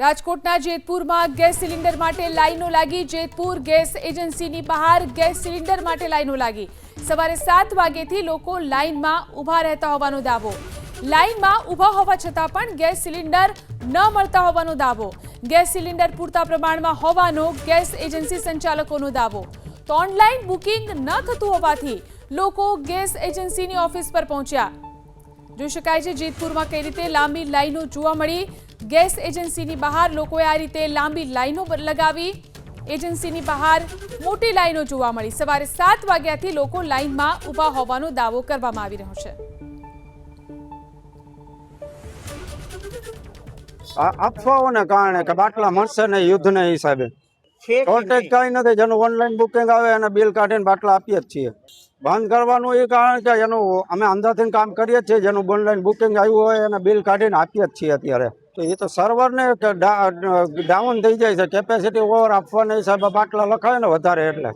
રાજકોટના જેતપુરમાં gas cylinder માટે લાઈનો લાગી। જેતપુર ગેસ એજન્સીની બહાર ગેસ સિલિન્ડર માટે લાઈનો લાગી। સવારે 7 વાગ્યાથી લોકો લાઈનમાં ઊભા રહેતા હોવાનો દાવો। લાઈનમાં ઊભા હોવા છતાં પણ ગેસ સિલિન્ડર ન મળતા હોવાનો દાવો। ગેસ સિલિન્ડર પૂરતા પ્રમાણમાં હોવાનો ગેસ એજન્સી સંચાલકોનો દાવો। તો ઓનલાઈન બુકિંગ ન થતું હોવાથી લોકો ગેસ એજન્સીની ઓફિસ પર પહોંચ્યા। જોઈ શકાય છે જેતપુરમાં કઈ રીતે લાંબી લાઈનો જોવા મળી। ગેસ એજન્સીની બહાર લોકોએ આ રીતે લાંબી લાઈનો લગાવી। એજન્સીની બહાર મોટી લાઈનો જોવા મળી। સવારે 7 વાગ્યાથી લોકો લાઈનમાં ઊભા હોવાનો દાવો કરવામાં આવી રહ્યો છે। અફવાઓને કારણે કે બાટલા મળશે ને યુદ્ધના હિસાબે શોર્ટેજ કઈ નથી। જેનું ઓનલાઈન બુકિંગ આવે અને બિલ કાઢીને બાટલા આપીએ જ છીએ। બંધ કરવાનું એ કારણ કે એનું અમે અંદરથી કામ કરીએ છીએ। જેનું ઓનલાઈન બુકિંગ આવ્યું હોય અને બિલ કાઢીને આપીએ જ છીએ અત્યારે। તો એ તો સર્વરને ડાઉન થઈ જાય છે, કેપેસિટી ઓવર આપવાના હિસાબે બાટલા લખાય ને વધારે એટલે